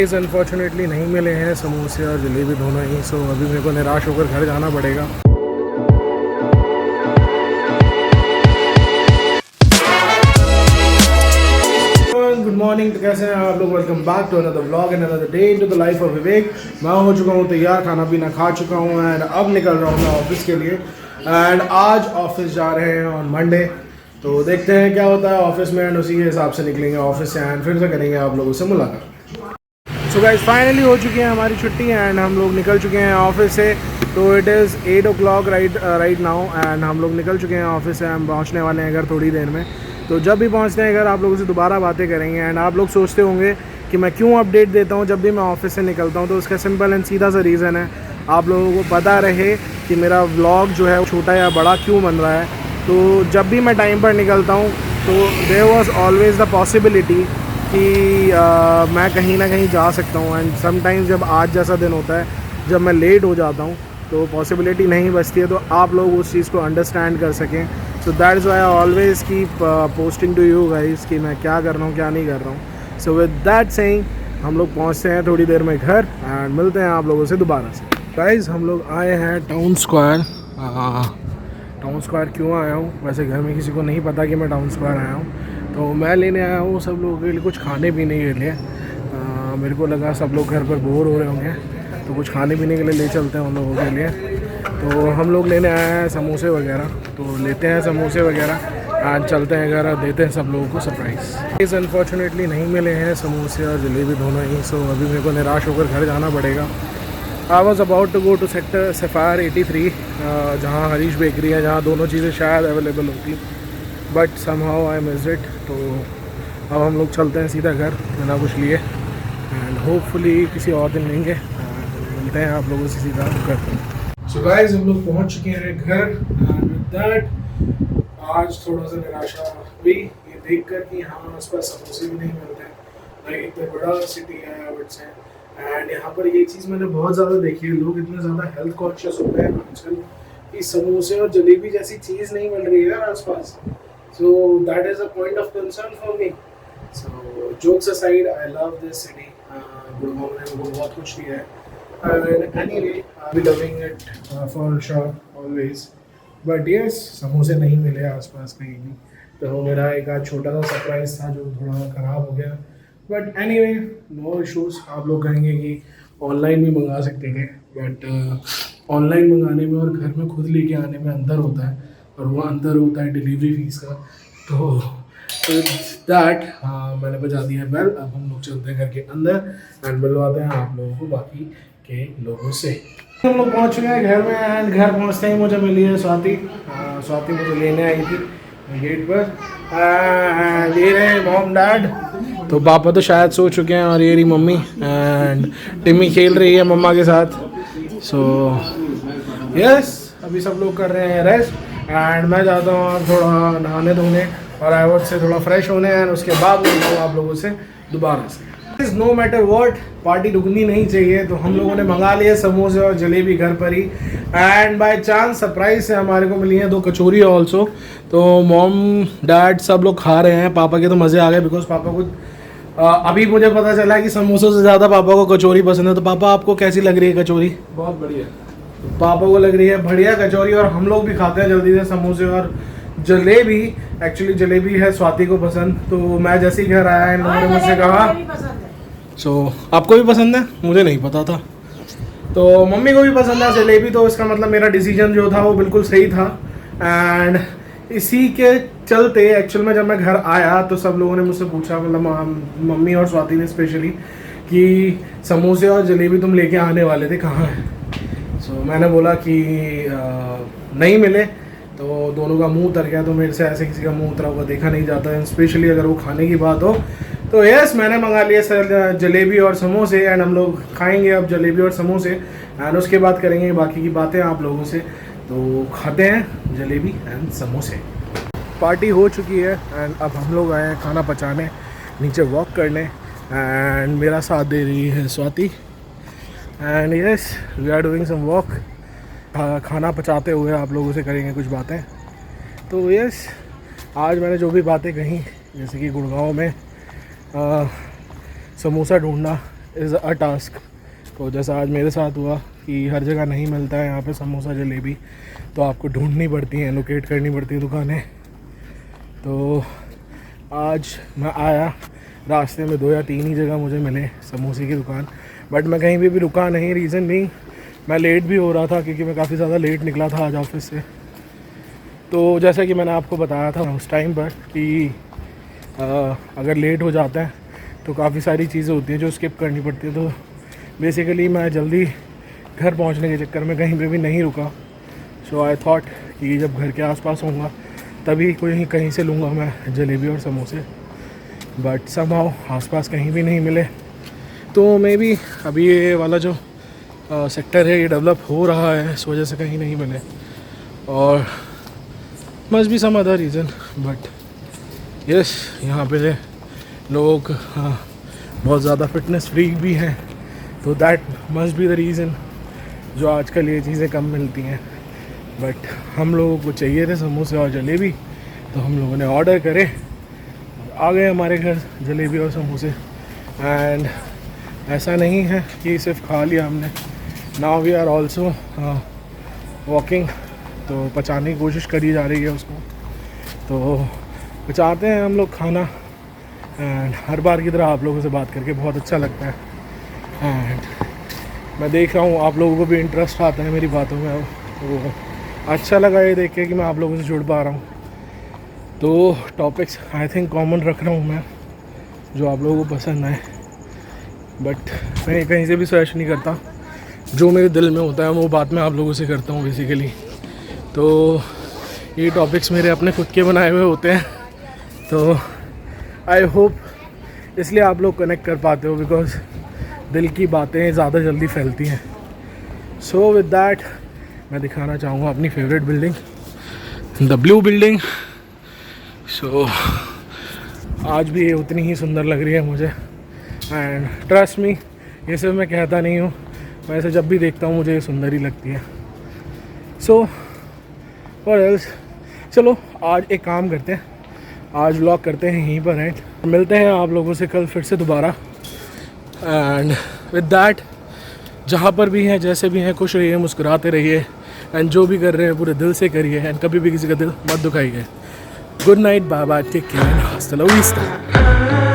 Unfortunately नहीं मिले हैं समोसे और जलेबी दोनों ही। सो अभी मेरे को निराश होकर घर जाना पड़ेगा। गुड मॉर्निंग, तो कैसे हैं आप लोग। Welcome back to another vlog and another day into the life of Vivek. मैं हो चुका हूँ तैयार, खाना पीना खा चुका हूँ एंड अब निकल रहा हूँ मैं ऑफिस के लिए। एंड आज ऑफिस जा रहे हैं ऑन मंडे, तो देखते हैं क्या होता है ऑफिस में एंड उसी के हिसाब से निकलेंगे ऑफिस से एंड फिर से करेंगे आप लोगों से मुलाकात। सो गाइस फाइनली हो चुकी है हमारी छुट्टी एंड हम लोग निकल चुके हैं ऑफिस से। तो it is 8 o'clock right now and हम लोग निकल चुके हैं ऑफिस से। हम पहुंचने वाले हैं घर थोड़ी देर में। तो जब भी पहुंचते हैं घर आप लोगों से दोबारा बातें करेंगे। एंड आप लोग सोचते होंगे कि मैं क्यों अपडेट देता हूं जब भी मैं ऑफिस से निकलता हूं, तो उसका सिंपल एंड सीधा सा रीज़न है, आप लोगों को पता रहे कि मेरा व्लॉग जो है छोटा या बड़ा क्यों बन रहा है। तो जब भी मैं टाइम पर निकलता हूँ तो there was always the possibility कि मैं कहीं ना कहीं जा सकता हूँ। एंड समटाइम्स जब आज जैसा दिन होता है जब मैं लेट हो जाता हूँ तो पॉसिबिलिटी नहीं बचती है, तो आप लोग उस चीज़ को अंडरस्टैंड कर सकें। So that is why I always keep posting to you guys कि मैं क्या कर रहा हूँ क्या नहीं कर रहा हूँ। सो विद दैट सेइंग हम लोग पहुँचते हैं थोड़ी देर में घर एंड मिलते हैं आप लोगों से दोबारा से। गाइस हम लोग आए हैं टाउन स्क्वायर। टाउन स्क्वायर क्यों आया हूँ, वैसे घर में किसी को नहीं पता कि मैं टाउन स्क्वायर आया हूँ। तो मैं लेने आया हूँ सब लोगों के लिए कुछ खाने पीने के लिए। मेरे को लगा सब लोग घर पर बोर हो रहे होंगे तो कुछ खाने पीने के लिए ले चलते हैं उन लोगों के लिए। तो हम लोग लेने आए हैं समोसे वगैरह, तो लेते हैं समोसे वगैरह आज चलते हैं घर और देते हैं सब लोगों को सरप्राइज़। अनफॉर्चुनेटली नहीं मिले हैं समोसे और जलेबी दोनों ही। सो अभी मेरे को निराश होकर घर जाना पड़ेगा। I was about to go to sector Sapphire 83 जहाँ हरीश बेकरी है, जहाँ दोनों चीज़ें शायद अवेलेबल होती, but somehow I missed it. तो अब हम लोग चलते हैं सीधा घर बिना कुछ लिए एंड होपफुली किसी और दिन लेंगे। मिलते हैं आप लोगों से सीधा घर। सो गाइस हम लोग पहुंच चुके हैं घर एंड विद दैट आज थोड़ा सा निराशा हुई ये देखकर कि यहाँ आसपास समोसे भी नहीं मिलते हैं। लाइक इतना बड़ा सिटी है आई वुड से, एंड यहाँ पर ये चीज़ मैंने बहुत ज़्यादा देखी है, लोग इतना ज़्यादा हेल्थ कॉन्शियस हो गए हैं आजकल कि समोसे और जलेबी जैसी चीज़ नहीं मिल रही है यार आसपास। So that is a point of concern for me. So jokes aside, I love this city. Gurgaon ने मुझे बहुत कुछ दिया है। And anyway, I'll be loving it for sure always. But yes, समोसे नहीं मिले आसपास कहीं भी, तो मेरा एक आज छोटा सा सरप्राइज था जो थोड़ा ख़राब हो गया। But anyway, no issues. आप लोग कहेंगे कि ऑनलाइन भी मंगा सकते थे, बट ऑनलाइन मंगाने में और घर में खुद लेके आने में अंतर होता है, और वो अंदर होता है डिलीवरी फीस का। तो दैट मैंने बजा दिया बेल। अब हम लोग चलते हैं घर के अंदर एंड मिलवाते हैं आप लोगों को बाकी के लोगों से। हम लोग पहुंच चुके हैं घर में एंड घर पहुंचते ही मुझे मिली है स्वाति। स्वाति मुझे लेने आई थी गेट पर। ये रहे मॉम डैड, तो पापा तो शायद सो चुके हैं और ये रही मम्मी एंड टिम्मी खेल रही है मम्मा के साथ। सो यस अभी सब लोग कर रहे हैं रेस्ट एंड मैं जाता हूँ थोड़ा नहाने धोने और आईवर्ड से थोड़ा फ्रेश होने एंड उसके बाद मिलता हूँ आप लोगों से दोबारा से। नो मैटर व्हाट पार्टी रुकनी नहीं चाहिए, तो हम लोगों ने मंगा लिए समोसे और जलेबी घर पर ही। एंड बाय चांस सरप्राइज से हमारे को मिली हैं 2 कचौरी ऑल्सो। तो मॉम डैड सब लोग खा रहे हैं। पापा के तो मज़े आ गए बिकॉज पापा को अभी मुझे पता चला है कि समोसों से ज़्यादा पापा को कचौरी पसंद है। तो पापा आपको कैसी लग रही है कचौरी? बहुत बढ़िया। पापा को लग रही है बढ़िया कचौरी, और हम लोग भी खाते हैं जल्दी से समोसे और जलेबी। एक्चुअली जलेबी है स्वाति को पसंद, तो मैं जैसे ही घर आया इन लोगों ने मुझसे कहा सो आपको भी पसंद है, मुझे नहीं पता था। तो मम्मी को भी पसंद है जलेबी, तो इसका मतलब मेरा डिसीजन जो था वो बिल्कुल सही था। एंड इसी के चलते एक्चुअल में जब मैं घर आया तो सब लोगों ने मुझसे पूछा, मतलब मम्मी और स्वाति ने स्पेशली, कि समोसे और जलेबी तुम लेके आने वाले थे, कहाँ है? सो मैंने बोला कि नहीं मिले, तो दोनों का मुंह उतर गया। तो मेरे से ऐसे किसी का मुंह उतरा हुआ देखा नहीं जाता है, स्पेशली अगर वो खाने की बात हो। तो यस मैंने मंगा लिया सर जलेबी और समोसे एंड हम लोग खाएंगे अब जलेबी और समोसे एंड उसके बाद करेंगे बाकी की बातें आप लोगों से। तो खाते हैं जलेबी एंड समोसे। पार्टी हो चुकी है एंड अब हम लोग आए हैं खाना पचाने, नीचे वॉक करने, एंड मेरा साथ दे रही है Swati. And yes we are doing some walk. खाना पचाते हुए आप लोगों से करेंगे कुछ बातें। तो यस आज मैंने जो भी बातें कही, जैसे कि गुड़गांव में समोसा ढूंढना इज़ अ टास्क। तो जैसा आज मेरे साथ हुआ कि हर जगह नहीं मिलता है यहाँ पे समोसा जलेबी, तो आपको ढूंढनी पड़ती है, लोकेट करनी पड़ती है दुकानें। तो आज मैं आया, रास्ते में 2 या 3 ही जगह मुझे मिले समोसे की दुकान, बट मैं कहीं भी रुका नहीं। रीज़न नहीं, मैं लेट भी हो रहा था क्योंकि मैं काफ़ी ज़्यादा लेट निकला था आज ऑफिस से। तो जैसा कि मैंने आपको बताया था उस टाइम पर कि अगर लेट हो जाता है तो काफ़ी सारी चीज़ें होती हैं जो स्किप करनी पड़ती है। तो बेसिकली मैं जल्दी घर पहुंचने के चक्कर में कहीं पे भी नहीं रुका। सो आई थॉट कि जब घर के आसपास होऊंगा तभी कोई कहीं से लूँगा मैं जलेबी और समोसे, बट समहाउ आसपास कहीं भी नहीं मिले। तो मे बी अभी ये वाला जो सेक्टर है ये डेवलप हो रहा है, इस वजह से कहीं नहीं मिले, और must be some other reason. But yes, यहाँ पे लोग बहुत ज़्यादा फिटनेस फ्रीक भी हैं, तो that must be the reason जो आजकल ये चीज़ें कम मिलती हैं। बट हम लोगों को चाहिए थे समोसे और जलेबी, तो हम लोगों ने ऑर्डर करे, आ गए हमारे घर जलेबी और समोसे। एंड ऐसा नहीं है कि सिर्फ खा लिया हमने, now we are also walking, तो पचाने की कोशिश करी जा रही है उसको। तो पचाते हैं हम लोग खाना, एंड हर बार की तरह आप लोगों से बात करके बहुत अच्छा लगता है। एंड मैं देख रहा हूँ आप लोगों को भी इंटरेस्ट आता है मेरी बातों में, तो अच्छा लगा ये देख के कि मैं आप लोगों से जुड़ पा रहा हूँ। तो टॉपिक्स आई थिंक कॉमन रख रहा हूँ मैं, जो आप लोगों को पसंद आए, बट मैं कहीं से भी सर्च नहीं करता, जो मेरे दिल में होता है वो बात मैं आप लोगों से करता हूँ बेसिकली। तो ये टॉपिक्स मेरे अपने खुद के बनाए हुए होते हैं, तो आई होप इसलिए आप लोग कनेक्ट कर पाते हो, बिकॉज दिल की बातें ज़्यादा जल्दी फैलती हैं। सो विद दैट मैं दिखाना चाहूँगा अपनी favourite building, the blue building. So आज भी ये उतनी ही सुंदर लग रही है मुझे, एंड ट्रस्ट मी, ये सिर्फ मैं कहता नहीं हूँ, मैं इसे जब भी देखता हूँ मुझे ये सुंदर ही लगती है। सो और एल्स, चलो आज एक काम करते हैं, आज व्लॉग करते हैं यहीं पर एंड मिलते हैं आप लोगों से कल फिर से दोबारा। एंड विद दैट, जहाँ पर भी हैं, जैसे भी हैं, खुश रहिए, मुस्कुराते रहिए, एंड जो भी कर रहे हैं पूरे दिल से करिए, एंड कभी भी किसी का दिल मत दुखाइए। Good night, bye bye, take care, हasta la vista।